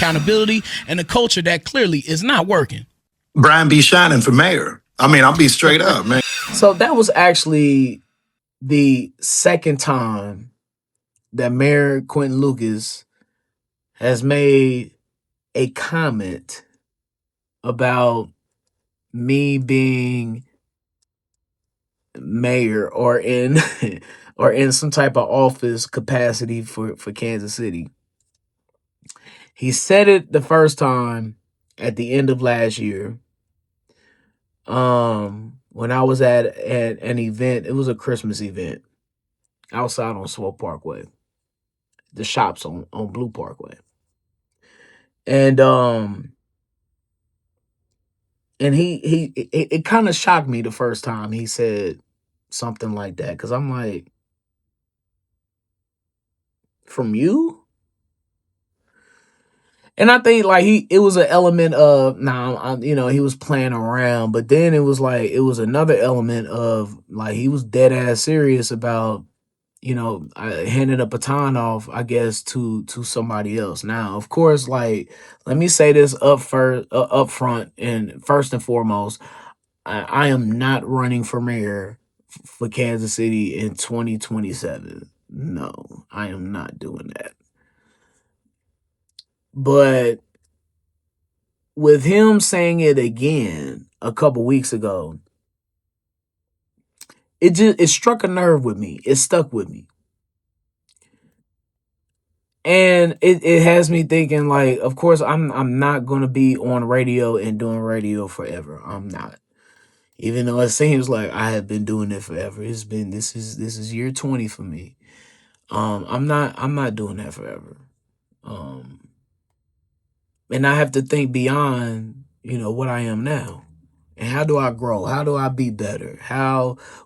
accountability, and a culture that clearly is not working. Brian be shining for mayor. I mean, I'll be straight up, man. So that was actually the second time that Mayor Quinton Lucas has made a comment about me being mayor or in or in some type of office capacity for Kansas City. He said it the first time at the end of last year. When I was at an event, it was a Christmas event outside on Swope Parkway. The shops on Blue Parkway. And he it kind of shocked me the first time he said something like that, because I'm like, from you? And I think like it was an element of he was playing around, but then it was like it was another element of like he was dead ass serious about handing the baton off, I guess, to somebody else. Now, of course, like let me say this up front, and first and foremost, I am not running for mayor for Kansas City in 2027. No, I am not doing that. But with him saying it again a couple weeks ago, it struck a nerve with me. It stuck with me. And it has me thinking, like, of course, I'm not gonna be on radio and doing radio forever. I'm not. Even though it seems like I have been doing it forever. This is year 20 for me. I'm not doing that forever. And I have to think beyond, what I am now. And how do I grow? How do I be better?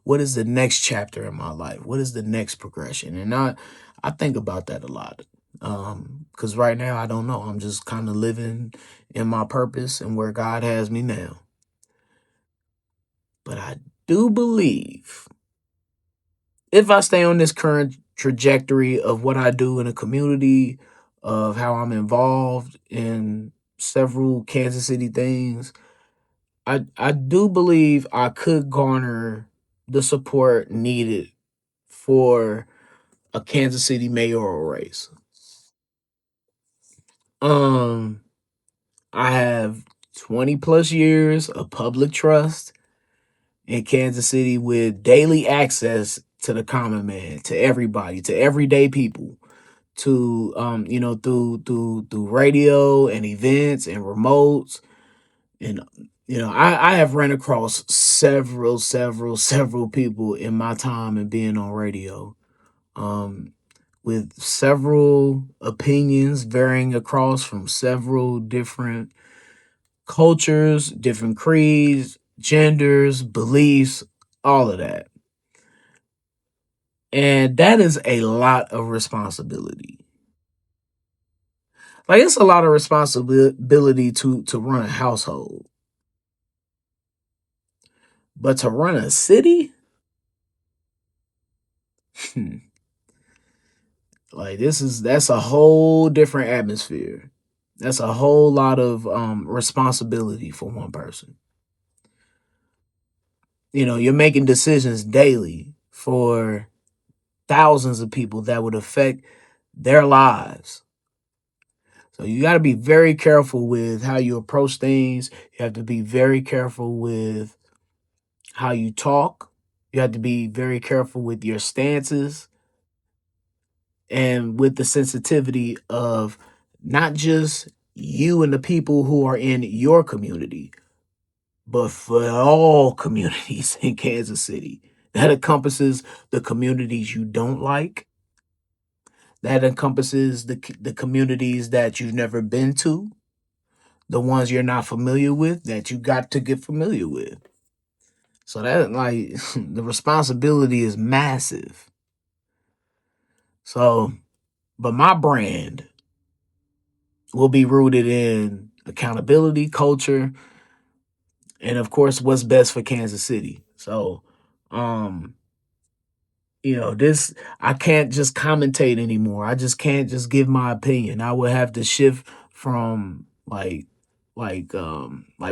What is the next chapter in my life? What is the next progression? And I think about that a lot. Because right now I don't know. I'm just kind of living in my purpose and where God has me now. But I do believe if I stay on this current trajectory of what I do in a community, of how I'm involved in several Kansas City things, I do believe I could garner the support needed for a Kansas City mayoral race. I have 20 plus years of public trust in Kansas City with daily access to the common man, to everybody, to everyday people, to through radio and events and remotes. And I have ran across several people in my time and being on radio, with several opinions varying across from several different cultures, different creeds, genders, beliefs, all of that. And that is a lot of responsibility. Like, it's a lot of responsibility to run a household. But to run a city, like that's a whole different atmosphere. That's a whole lot of responsibility for one person. You're making decisions daily for thousands of people that would affect their lives. So you got to be very careful with how you approach things. You have to be very careful with how you talk. You have to be very careful with your stances and with the sensitivity of not just you and the people who are in your community, but for all communities in Kansas City. That encompasses the communities you don't like. That encompasses the communities that you've never been to, the ones you're not familiar with that you got to get familiar with. So that, like, the responsibility is massive. So, but my brand will be rooted in accountability, culture, and of course what's best for Kansas City. So, this, I can't just commentate anymore. I just can't just give my opinion. I would have to shift from like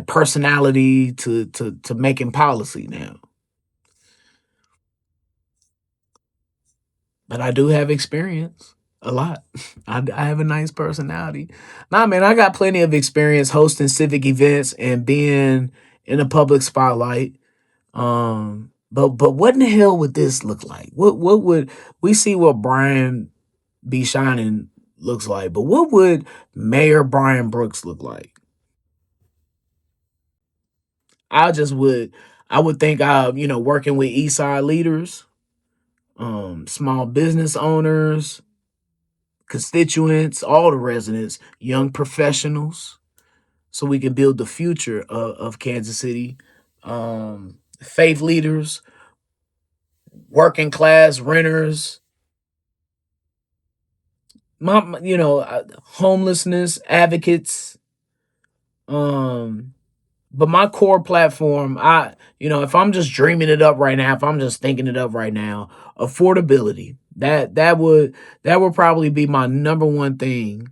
personality to making policy now. But I do have experience. A lot. I have a nice personality. Nah, man, I got plenty of experience hosting civic events and being in the public spotlight. But what in the hell would this look like? What would we see what Brian B. Shining looks like? But what would Mayor Brian Brooks look like? I just would I would think working with East Side leaders, small business owners, constituents, all the residents, young professionals, so we can build the future of Kansas City. Faith leaders, working class renters, homelessness advocates. But my core platform, if I'm just dreaming it up right now, if I'm just thinking it up right now, affordability. That would probably be my number one thing,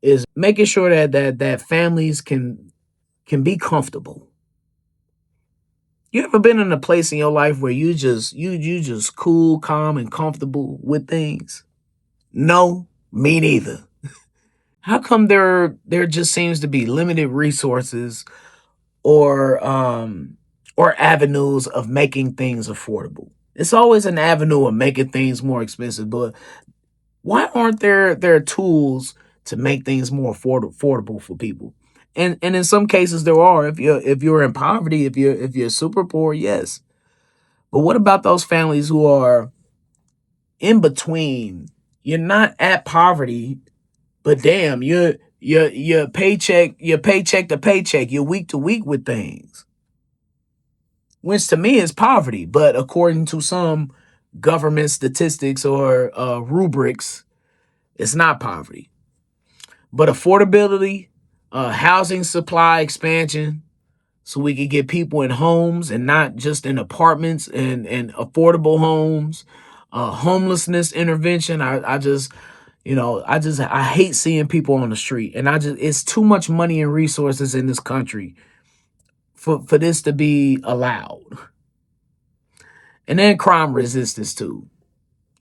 is making sure that families can be comfortable. You ever been in a place in your life where you just cool, calm, and comfortable with things? No, me neither. How come there just seems to be limited resources or avenues of making things affordable? It's always an avenue of making things more expensive, but why aren't there tools to make things more affordable for people? And in some cases there are. If you're in poverty, if you're super poor, yes. But what about those families who are in between? You're not at poverty, but damn, you're paycheck to paycheck, you're week to week with things, which to me is poverty. But according to some government statistics or rubrics, it's not poverty. But affordability, housing supply expansion, so we could get people in homes and not just in apartments and affordable homes. Homelessness intervention. I hate seeing people on the street, and it's too much money and resources in this country for this to be allowed. And then crime resistance too.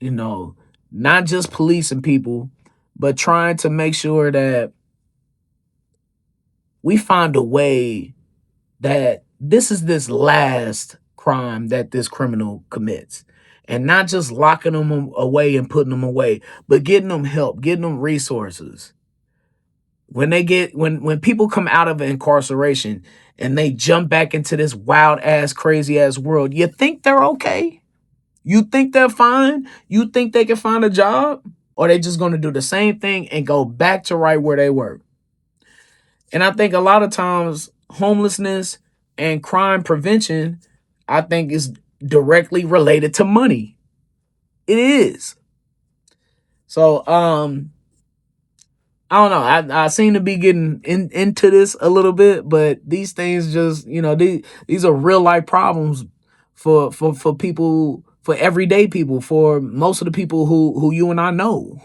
Not just policing people, but trying to make sure that we find a way that this is this last crime that this criminal commits. And not just locking them away and putting them away, but getting them help, getting them resources. When people come out of incarceration and they jump back into this wild ass, crazy ass world, you think they're okay? You think they're fine? You think they can find a job? Or they just gonna do the same thing and go back to right where they were? And I think a lot of times homelessness and crime prevention, I think, is directly related to money. It is. So I don't know. I seem to be getting into this a little bit, but these things just, these are real life problems for people, for everyday people, for most of the people who you and I know.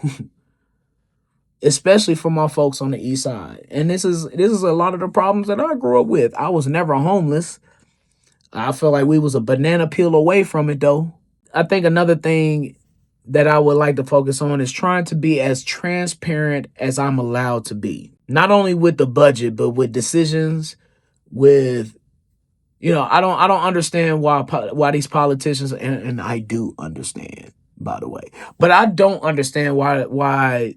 Especially for my folks on the east side. And this is a lot of the problems that I grew up with. I was never homeless. I feel like we was a banana peel away from it though. I think another thing that I would like to focus on is trying to be as transparent as I'm allowed to be. Not only with the budget, but with decisions, with I don't understand why these politicians, and I do understand, by the way, but I don't understand why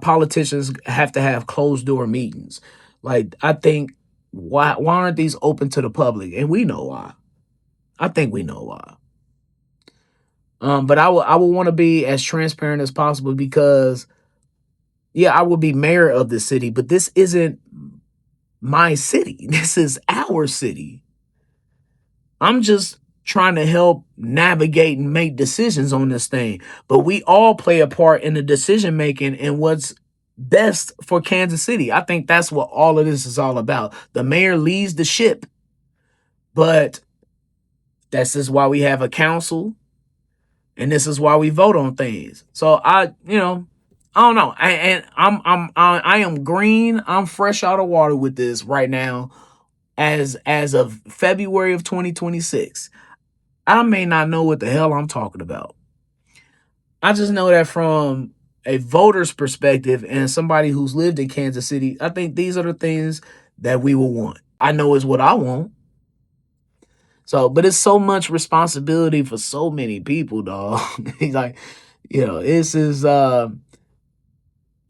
politicians have to have closed door meetings. Like, I think, why aren't these open to the public? And we know why. I think we know why. But I would want to be as transparent as possible, because I will be mayor of the city, but this isn't my city. This is our city. I'm just trying to help navigate and make decisions on this thing. But we all play a part in the decision making and what's best for Kansas City. I think that's what all of this is all about. The mayor leads the ship, but this is why we have a council, and this is why we vote on things. So I don't know. I am green. I'm fresh out of water with this right now. As of February of 2026, I may not know what the hell I'm talking about. I just know that from a voter's perspective and somebody who's lived in Kansas City, I think these are the things that we will want. I know is what I want. So, but it's so much responsibility for so many people, dog. He's like, this is a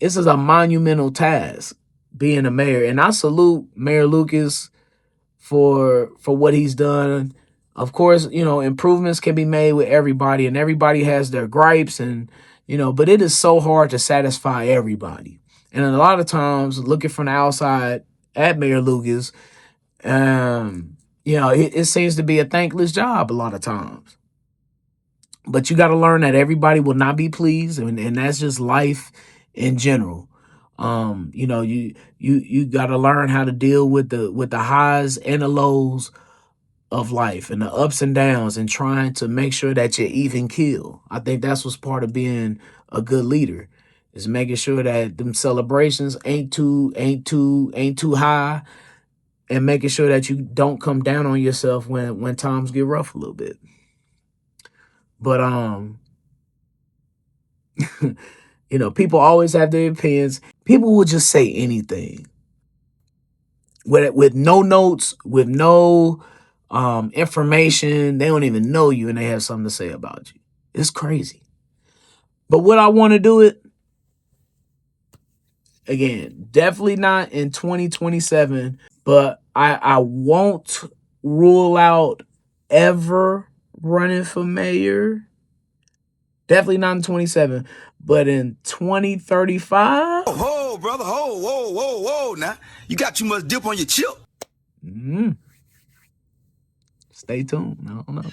monumental task being a mayor. And I salute Mayor Lucas for what he's done. Of course, improvements can be made with everybody, and everybody has their gripes, and but it is so hard to satisfy everybody. And a lot of times, looking from the outside at Mayor Lucas, it seems to be a thankless job a lot of times. But you got to learn that everybody will not be pleased, and that's just life in general. You got to learn how to deal with the highs and the lows of life and the ups and downs, and trying to make sure that you're even keel. I think that's what's part of being a good leader, is making sure that them celebrations ain't too high, and making sure that you don't come down on yourself when times get rough a little bit. But people always have their opinions. People will just say anything with no notes, with no information. They don't even know you, and they have something to say about you. It's crazy. But would I want to do it? Again, definitely not in 2027, but I won't rule out ever running for mayor. Definitely not in 27, but in 2035. Whoa, brother, whoa. Now, you got too much dip on your chip. Stay tuned. I don't know.